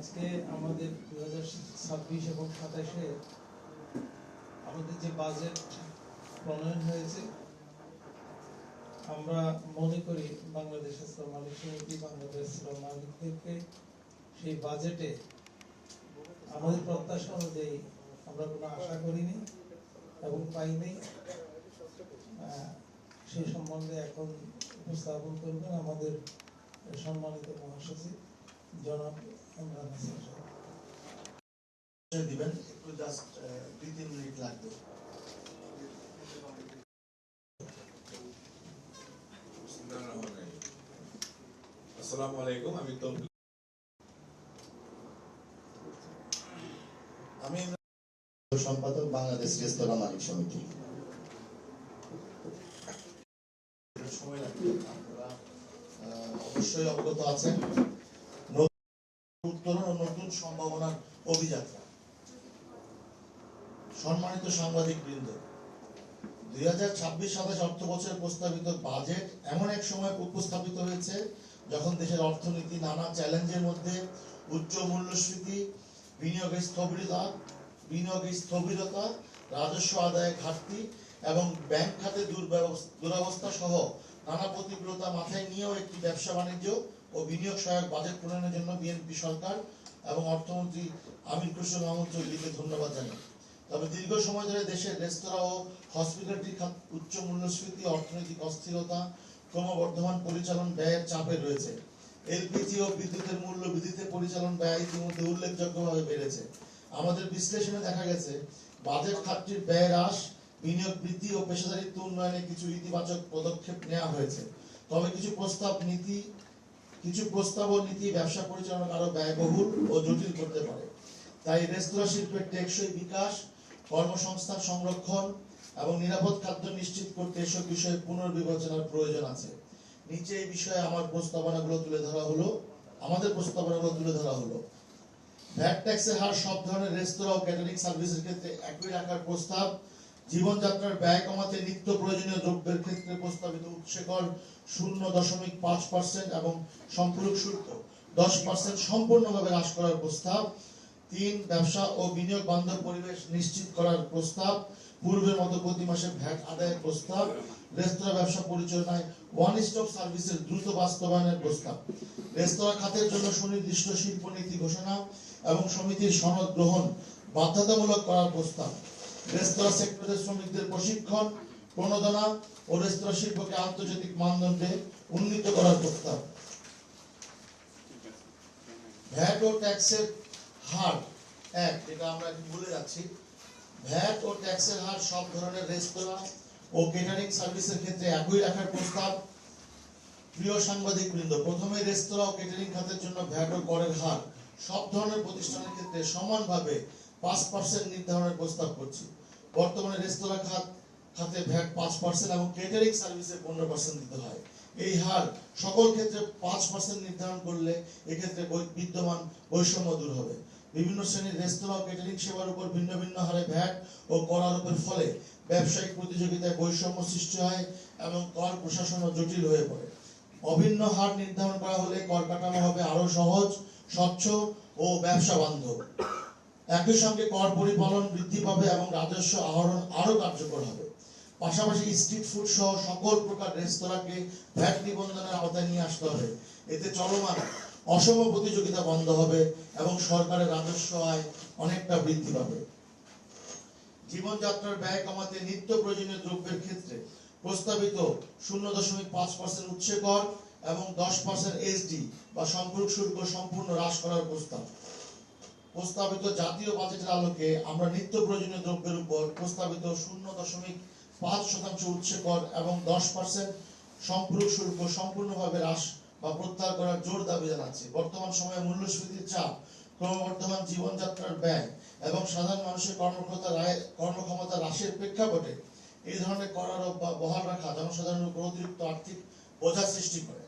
আজকে আমাদের 2026 এবং 27-এ আমাদের যে বাজেট প্রণয়ন হয়েছে, আমরা মনে করি বাংলাদেশ শ্রম মালিক সমিতি বাংলাদেশ শ্রম মালিকদেরকে সেই বাজেটে আমাদের প্রত্যাশা অনুযায়ী আমরা কোনো আশা করিনি এবং পাইনি। সেই সম্বন্ধে এখন উপস্থাপন করবেন আমাদের সম্মানিত মহাসচিব জনাব ইমরান হাসান সাহেব। দিবেন একটু জাস্ট 2-3 মিনিট লাগবে। আসসালামু আলাইকুম। আমি সম্পাদক বাংলাদেশ রেস্তোরাঁ মালিক সমিতি। সময় লাগবে, আপনারা অবশ্যই অবগত আছেন উত্তরণ ও নতুন সম্ভাবনার অভিযাত্রা। সম্মানিত সাংবাদিক বৃন্দ, 2026-27 অর্থ বছরের প্রস্তাবিত বাজেট এমন এক সময় উপস্থাপিত হয়েছে যখন দেশের অর্থনীতি নানা চ্যালেঞ্জের মধ্যে উচ্চ মূল্যস্ফীতি, বিনিয়োগের স্থবিরতা, রাজস্ব আদায়ে ঘাটতি এবং ব্যাংক খাতে দুরবস্থা সহ নানা প্রতিকূলতা মাথায় নিয়েও একটি ব্যবসা বাণিজ্য ও বিনিয়োগ সহায়ক বাজেট প্রণয়নের জন্য বিএনপি সরকার এবং অর্থমন্ত্রী আমির খসরু মাহমুদ চৌধুরীকে ধন্যবাদ জানাই। তবে দীর্ঘ সময় ধরে দেশের রেস্তোরাঁ ও হসপিটালিটি খাত উচ্চ মূল্যস্ফীতি, অর্থনৈতিক অস্থিরতা, ক্রমবর্ধমান পরিচালন ব্যয়ের চাপে রয়েছে। এলপিজি ও বিদ্যুতের মূল্য বৃদ্ধিতে পরিচালন ব্যয় ইতিমধ্যে উল্লেখযোগ্যভাবে বেড়েছে। আমাদের বিশ্লেষণে দেখা গেছে বাজেট খাতটির ব্যয় হ্রাস, বিনিয়োগ বৃদ্ধি ও পেশাদারিত্ব উন্নয়নে কিছু ইতিবাচক পদক্ষেপ নেওয়া হয়েছে। তবে কিছু প্রস্তাব ও নীতি ব্যবসা পরিচালনা আরো ব্যয়বহুল ও জটিল করতে পারে। তাই রেস্তোরাঁ শিল্পের টেকসই বিকাশ, কর্মসংস্থান সংরক্ষণ এবং নিরাপদ খাদ্য নিশ্চিত করতে এসব বিষয়ে পুনর্বিবেচনার প্রয়োজন আছে। নিচে এই বিষয়ে আমাদের প্রস্তাবনাগুলো তুলে ধরা হলো। ভ্যাট ট্যাক্সের হার সব ধরনের রেস্তোরাঁ ও ক্যাটারিং সার্ভিসের ক্ষেত্রে একই রাখার প্রস্তাব, জীবনযাত্রার ব্যয় কমাতে নিত্য প্রয়োজনীয় দ্রব্যের ক্ষেত্রে প্রস্তাবিত উৎসে কর 0.5% এবং সম্পূরক শুল্ক 10% সম্পূর্ণভাবে হ্রাস করার প্রস্তাব। 3. ব্যবসা ও বিনিয়োগ বান্ধব পরিবেশ নিশ্চিত করার প্রস্তাব। পূর্বের মতো প্রতি মাসে ভ্যাট আদায়ের প্রস্তাব। রেস্তোরাঁ ব্যবসা পরিচালনায় ওয়ান স্টপ সার্ভিসের দ্রুত বাস্তবায়নের প্রস্তাব। রেস্তোরাঁ খাতের জন্য সুনির্দিষ্ট শিল্পনীতি ঘোষণা এবং সমিতির সনদ গ্রহণ বাধ্যতামূলক করার প্রস্তাব। রেস্তোরাঁ সেক্টরের শ্রমিকদের প্রশিক্ষণ, প্রণোদনা ও রেস্তোরাঁ শিল্পকে আন্তর্জাতিক মানদণ্ডে উন্নীত করার প্রস্তাব। ভ্যাট ও ট্যাক্সের হার যেটা আমরা ভুলে যাচ্ছি, ভ্যাট ও ট্যাক্সের হার সব ধরনের রেস্তোরাঁ ও কেটারিং সার্ভিসের ক্ষেত্রে একই রাখার প্রস্তাব। প্রিয় সাংবাদিক বৃন্দ, প্রথমে রেস্তোরাঁ ও কেটারিং খাতের জন্য ভ্যাট ও করের হার সব ধরনের প্রতিষ্ঠানের ক্ষেত্রে সমানভাবে 5% নির্ধারণের প্রস্তাব করছি। বর্তমানে রেস্তোরাঁ খাতে ভ্যাট 5% এবং কেটারিং সার্ভিসে 15% দিতে হয়। এই হার সকল ক্ষেত্রে 5% নির্ধারণ করলে এক্ষেত্রে বিদ্যমান বৈষম্য দূর হবে। বিভিন্ন শ্রেণীর রেস্তোরাঁ ও কেটারিং সেবার উপর ভিন্ন ভিন্ন হারে ভ্যাট ও কর আরোপের ফলে ব্যবসায়িক প্রতিযোগিতায় বৈষম্য সৃষ্টি হয় এবং কর প্রশাসনও জটিল হয়ে পড়ে। অভিন্ন হার নির্ধারণ করা হলে কর কাঠামো হবে আরো সহজ, স্বচ্ছ ও ব্যবসা বান্ধব। একই সঙ্গে কর পরিপালন বৃদ্ধি পাবে এবং রাজস্ব আহরণ আরো কার্যকর হবে। পাশাপাশি স্ট্রিট ফুড সহ সকল প্রকার রেস্তোরাঁকে ভ্যাট নিবন্ধনের আওতায় নিয়ে আসতে হবে। এতে চলমান অসম প্রতিযোগিতা বন্ধ হবে এবং সরকারের রাজস্ব আয় অনেকটা বৃদ্ধি পাবে। জীবনযাত্রার ব্যয় কমাতে নিত্য প্রয়োজনীয় দ্রব্যের ক্ষেত্রে প্রস্তাবিত 0.5% উৎসে কর এবং 10% এসডি বা সম্পূরক শুল্ক সম্পূর্ণ হ্রাস করার প্রস্তাবিত জাতীয় বাজেটের আলোকে আমরা নিত্য প্রয়োজনীয় দ্রব্যের উপর প্রস্তাবিত 0.5% উৎসে কর এবং 10% সম্পূরক শুল্ক সম্পূর্ণভাবে হ্রাস বা প্রত্যাহার করার জোর দাবি জানাচ্ছি। বর্তমান সময়ে মূল্যস্ফীতির চাপ, ক্রমবর্ধমান জীবনযাত্রার ব্যয় এবং সাধারণ মানুষের কর্মক্ষমতা হ্রাসের প্রেক্ষাপটে এই ধরনের কর আরোপ বা বহাল রাখা জনসাধারণের উপর অতিরিক্ত আর্থিক বোঝা সৃষ্টি করে।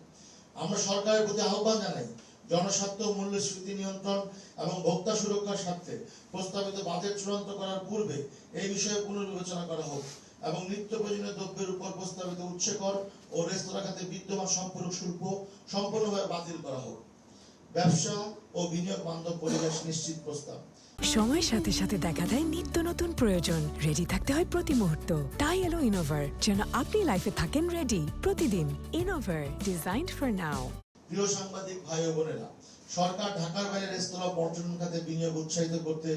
আমরা সরকারের প্রতি আহ্বান জানাই, জনস্বার্থ, মূল্যস্ফীতি নিয়ন্ত্রণ এবং ভোক্তা সুরক্ষার স্বার্থে প্রস্তাবিত বাজেট চূড়ান্ত করার পূর্বে এই বিষয়ে পুনর্বিবেচনা করা হোক এবং নিত্য প্রয়োজনীয় দ্রব্যের উপর প্রস্তাবিত উৎসে কর ও রেস্তোরাঁ খাতে বিদ্যমান সম্পূরক শুল্ক সম্পূর্ণভাবে বাতিল করা হোক। ব্যবসা ও ও বিনিয়োগ বান্ধব পরিবেশ নিশ্চিত প্রস্তাব। সময়ের সাথে সাথে দেখা দেয় নিত্য নতুন প্রয়োজন। রেডি থাকতে হয় প্রতি মুহূর্ত। তাই এলো ইনোভার, যেন আপনি লাইফে থাকেন রেডি প্রতিদিন। Innova, designed for now. প্রিয় সাংবাদিক ভাই ও বোনেরা, সরকার ঢাকার বাইরে রেস্তোরাঁ পর্যটন খাতে বিনিয়োগ উৎসাহিত করতে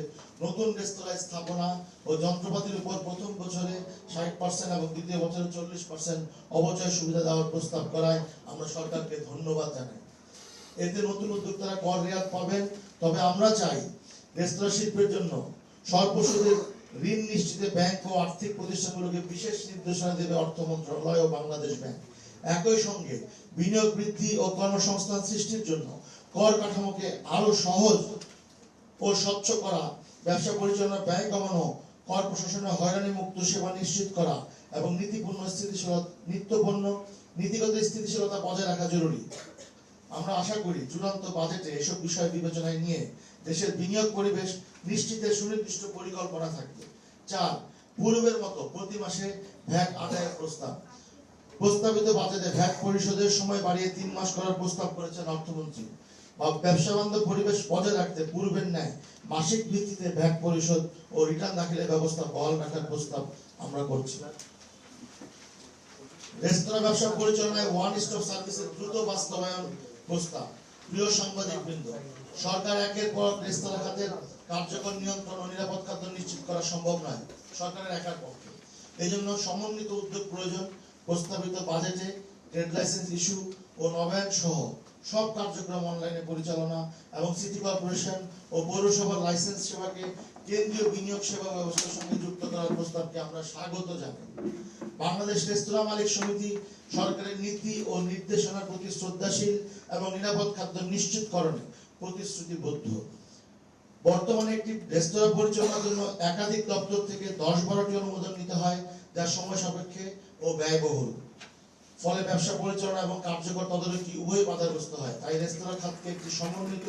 নতুন রেস্তোরাঁ স্থাপনা ও যন্ত্রপাতির উপর প্রথম বছরে 60% এবং দ্বিতীয় বছরে 40% অবচয় সুবিধা দেওয়ার প্রস্তাব করায় আমরা সরকারকে ধন্যবাদ জানাই। এতে নতুন উদ্যোক্তারা কর রেয়াত পাবেন। তবে আমরা চাই রেস্তোরাঁ শিল্পের জন্য স্বল্প সুদের ঋণ নিশ্চিতে ব্যাংক ও আর্থিক প্রতিষ্ঠানগুলোকে বিশেষ নির্দেশনা দেবে অর্থ মন্ত্রণালয় ও বাংলাদেশ ব্যাংক। একই সঙ্গে বিনিয়োগ বৃদ্ধি ও কর্মসংস্থান সৃষ্টির জন্য কর কাঠামোকে আরো সহজ ও স্বচ্ছ করা, ব্যবসা পরিচালনা ব্যয় কমানো, কর প্রশাসনের হয়রানি মুক্ত সেবা নিশ্চিত করা এবং নীতিগত স্থিতিশীলতা বজায় রাখা জরুরি। আমরা আশা করি চূড়ান্ত বাজেটে এসব বিষয় বিবেচনায় নিয়ে দেশের বিনিয়োগ পরিবেশ নিশ্চিতের সুনির্দিষ্ট পরিকল্পনা থাকবে। 4. পূর্বের মতো প্রতি মাসে ভ্যাট আদায়ের প্রস্তাব। প্রস্তাবিত বাজেটে ভ্যাট পরিশোধের সময় বাড়িয়ে 3 মাস করার প্রস্তাব করেছেন অর্থমন্ত্রী। ব্যবসা বান্ধব পরিবেশ বজায় রাখতে পূর্বের ন্যায় মাসিক ভিত্তিতে ভ্যাট পরিশোধ ও রিটার্ন দাখিলের ব্যবস্থা বহাল রাখার প্রস্তাব আমরা করছি। রেস্তোরাঁ ব্যবসা পরিচালনায় ওয়ান স্টপ সার্ভিসের দ্রুত বাস্তবায়ন প্রস্তাব। প্রিয় সাংবাদিক বৃন্দ, সরকার একের পর রেস্তোরাঁ খাতের কার্যকর নিয়ন্ত্রণ ও নিরাপদ খাদ্য নিশ্চিত করা সম্ভব নয় সরকারের একার পক্ষে। এই জন্য সমন্বিত উদ্যোগ প্রয়োজন। প্রস্তাবিত বাজেটে ট্রেড লাইসেন্স ইস্যু ও নবায়ন সহ সব কার্যক্রম অনলাইনে পরিচালনা এবং সিটি কর্পোরেশন ও পৌরসভার লাইসেন্স সেবাকে কেন্দ্রীয় বিনিয়োগ সেবা ব্যবস্থার সঙ্গে যুক্ত করার প্রস্তাবকে আমরা স্বাগত জানাই। বাংলাদেশ রেস্তোরাঁ মালিক সমিতি সরকারের নীতি ও নির্দেশনার প্রতি শ্রদ্ধাশীল এবং নিরাপদ খাদ্য নিশ্চিতকরণে প্রতিশ্রুতিবদ্ধ। বর্তমানে একটি রেস্তোরাঁ পরিচালনার জন্য একাধিক দপ্তর থেকে 10-12টি অনুমোদন নিতে হয়, যা সময় সাপেক্ষে ও ব্যয়বহুল। ফলে ব্যবসা পরিচালনা এবং কার্যকর তদারকি উভয় বাধাগ্রস্ত হয়। তাই রেস্তোরাঁ খাতকে একটি সমন্বিত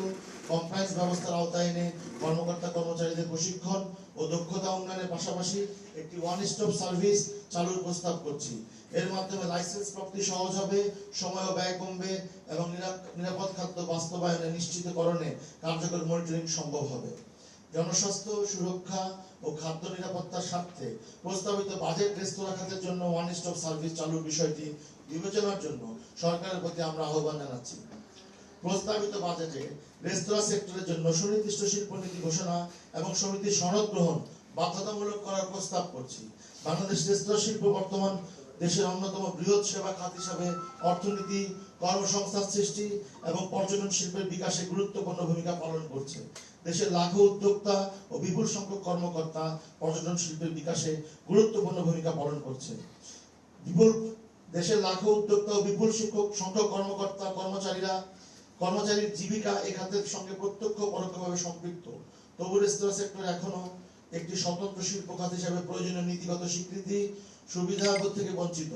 কমপ্লায়েন্স ব্যবস্থার আওতায় এনে কর্মকর্তা কর্মচারীদের প্রশিক্ষণ ও দক্ষতা উন্নয়নের পাশাপাশি একটি ওয়ান স্টপ সার্ভিস চালুর প্রস্তাব করছি। এর মাধ্যমে লাইসেন্স প্রাপ্তি সহজ হবে, সময় ও ব্যয় কমবে এবং নিরাপদ খাদ্য বাস্তবায়নে নিশ্চিতকরণে কার্যকর মনিটরিং সম্ভব হবে। জনস্বাস্থ্য সুরক্ষা ও খাদ্য নিরাপত্তার স্বার্থে প্রস্তাবিত বাজেট রেস্তোরাঁ খাতের জন্য ওয়ান স্টপ সার্ভিস চালুর বিষয়টি বিবেচনার জন্য সরকারের প্রতি আমরা আহ্বান জানাচ্ছি। প্রস্তাবিত বাজেটে রেস্তোরাঁ সেক্টরের জন্য সুনির্দিষ্ট শিল্পনীতি ঘোষণা এবং সমিতির সনদ গ্রহণ বাধ্যতামূলক করার প্রস্তাব করছি। বাংলাদেশ রেস্তোরাঁ শিল্প বর্তমান দেশের অন্যতম বৃহৎ সেবা খাত হিসাবে অর্থনীতি, কর্মসংস্থান সৃষ্টি এবং পর্যটন শিল্পের বিকাশে গুরুত্বপূর্ণ ভূমিকা পালন করছে। দেশের লাখো উদ্যোক্তা ও বিপুল সংখ্যক কর্মকর্তা পর্যটন শিল্পের বিকাশে গুরুত্বপূর্ণ ভূমিকা পালন করছে। দেশের লাখো উদ্যোক্তা ও বিপুল সংখ্যক কর্মকর্তা কর্মচারীর জীবিকা এ খাতের সঙ্গে প্রত্যক্ষ পরোক্ষভাবে সম্পৃক্ত। তবু রেস্তোরাঁ সেক্টর এখনো একটি স্বতন্ত্র শিল্প খাত হিসেবে প্রয়োজনীয় নীতিগত স্বীকৃতি সুবিধাবোধ থেকে বঞ্চিত।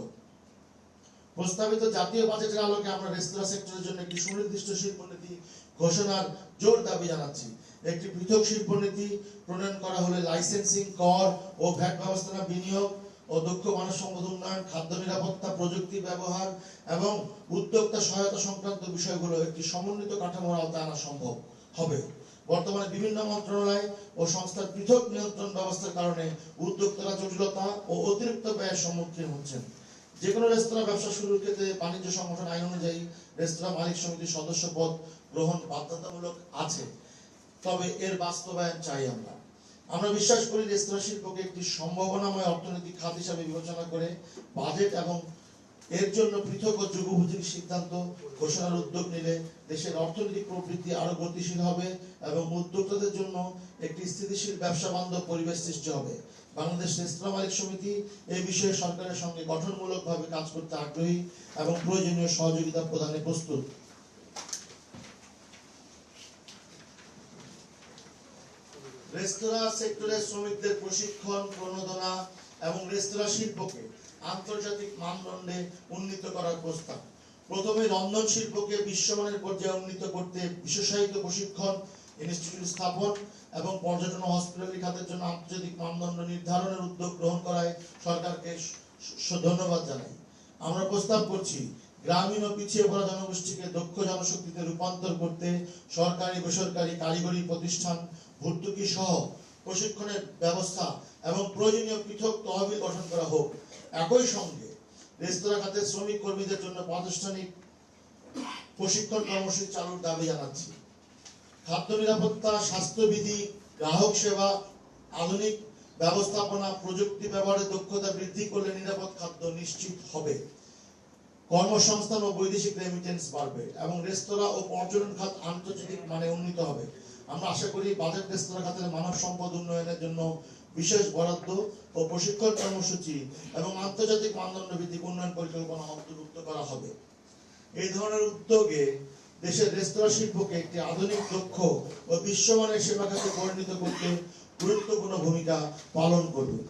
প্রস্তাবিত জাতীয় বাজেটের আলোকে আমরা রেস্তোরাঁ সেক্টরের জন্য একটি সুনির্দিষ্ট শিল্পনীতি ঘোষণার জোর দাবি জানাচ্ছি। একটি পৃথক শিল্পনীতি প্রণয়ন করা হলে লাইসেন্সিং, কর ও ভ্যাট ব্যবস্থাপনা, বিনিয়োগ ও দক্ষ মানব সম্পদ উন্নয়ন, খাদ্য নিরাপত্তা, প্রযুক্তি ব্যবহার এবং উদ্যোক্তা সহায়তা সংক্রান্ত বিষয়গুলো একটি সমন্বিত কাঠামোর আওতায় আনা সম্ভব হবে। বর্তমানে বিভিন্ন মন্ত্রণালয় ও সংস্থার পৃথক নিয়ন্ত্রণ ব্যবস্থার কারণে উদ্যোক্তারা জটিলতা ও অতিরিক্ত ব্যয়ের সম্মুখীন হচ্ছেন। যে কোনো রেস্তোরাঁ ব্যবসা শুরুর ক্ষেত্রে বাণিজ্য সংগঠন আইন অনুযায়ী রেস্তোরাঁ মালিক সমিতির সদস্য পদ গ্রহণ বাধ্যতামূলক আছে। তবে এর বাস্তবায়ন চাই আমরা বিশ্বাস করি রেস্তোরাঁ শিল্পকে একটি সম্ভাবনাময় অর্থনৈতিক খাত হিসাবে বিবেচনা করে বাজেট এবং এর জন্য পৃথক ও যুগোপযোগী সিদ্ধান্ত ঘোষণার উদ্যোগ নিলে দেশের অর্থনৈতিক প্রবৃদ্ধি আরো গতিশীল হবে এবং উদ্যোক্তাদের জন্য একটি স্থিতিশীল ব্যবসা বান্ধব পরিবেশ সৃষ্টি হবে। বাংলাদেশ রেস্তোরাঁ মালিক সমিতি এই বিষয়ে সরকারের সঙ্গে গঠনমূলকভাবে কাজ করতে আগ্রহী এবং প্রয়োজনীয় সহযোগিতা প্রদানে প্রস্তুত। রেস্তোরাঁ সেক্টরের শ্রমিকদের প্রশিক্ষণ, প্রণোদনা এবং রেস্তোরাঁ শিল্পকে আন্তর্জাতিক মানদণ্ডে উন্নীত করার প্রস্তাব। প্রথমে রন্ধন শিল্পকে বিশ্বমানের পর্যায়ে উন্নীত করতে বিশেষায়িত প্রশিক্ষণ ইনস্টিটিউট স্থাপন এবং পর্যটন ও হসপিটালিটি খাতের জন্য আন্তর্জাতিক মানদণ্ড নির্ধারণের উদ্যোগ গ্রহণ করায় সরকারকে ধন্যবাদ জানাই। আমরা প্রস্তাব করছি গ্রামীণ ও পিছিয়ে পড়া জনগোষ্ঠীকে দক্ষ জনশক্তিতে রূপান্তর করতে সরকারি বেসরকারি কারিগরি প্রতিষ্ঠান ভর্তুকি সহ প্রশিক্ষণের ব্যবস্থা এবং প্রয়োজনীয় পৃথক তহবিল গঠন করা হোক। একই সঙ্গে রেস্তোরাঁ খাতের শ্রমিক কর্মীদের জন্য প্রাতিষ্ঠানিক প্রশিক্ষণ কর্মসূচি চালুর দাবি জানাচ্ছি। খাদ্য নিরাপত্তা, স্বাস্থ্যবিধি, গ্রাহক সেবা, আধুনিক ব্যবস্থাপনা, প্রযুক্তি ব্যবহারের দক্ষতা বৃদ্ধি করলে নিরাপদ খাদ্য নিশ্চিত হবে, কর্মসংস্থান ও বৈদেশিক রেমিটেন্স বাড়বে এবং রেস্তোরাঁ ও পর্যটন খাত আন্তর্জাতিক মানে উন্নীত হবে। আমরা আশা করি বাজেট রেস্তোরাঁ খাতের মানব সম্পদ উন্নয়নের জন্য বিশেষ বরাদ্দ ও প্রশিক্ষণ কর্মসূচি এবং আন্তর্জাতিক মানদণ্ড ভিত্তিক উন্নয়ন পরিকল্পনা অন্তর্ভুক্ত করা হবে। এই ধরনের উদ্যোগে দেশের রেস্তোরাঁ শিল্পকে একটি আধুনিক, দক্ষ ও বিশ্বমানের সেবা খাতে পরিণত করতে গুরুত্বপূর্ণ ভূমিকা পালন করবে।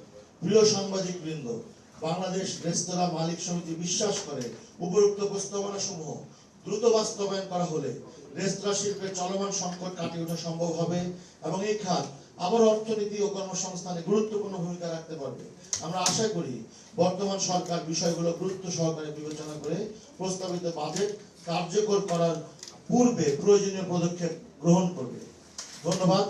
প্রিয় সাংবাদিক বৃন্দ, বাংলাদেশ রেস্তোরাঁ মালিক সমিতি বিশ্বাস করে উপরোক্ত প্রস্তাবনা সমূহ দ্রুত বাস্তবায়ন করা হলে রেস্তোরাঁ শিল্পের চলমান সংকট কাটিয়ে ওঠা সম্ভব হবে এবং এই খাত আবার অর্থনীতি ও কর্মসংস্থানে গুরুত্বপূর্ণ ভূমিকা রাখতে পারবে। আমরা আশা করি বর্তমান সরকার বিষয়গুলো গুরুত্ব সহকারে বিবেচনা করে প্রস্তাবিত বাজেট কার্যকর করার পূর্বে প্রয়োজনীয় পদক্ষেপ গ্রহণ করবে। ধন্যবাদ।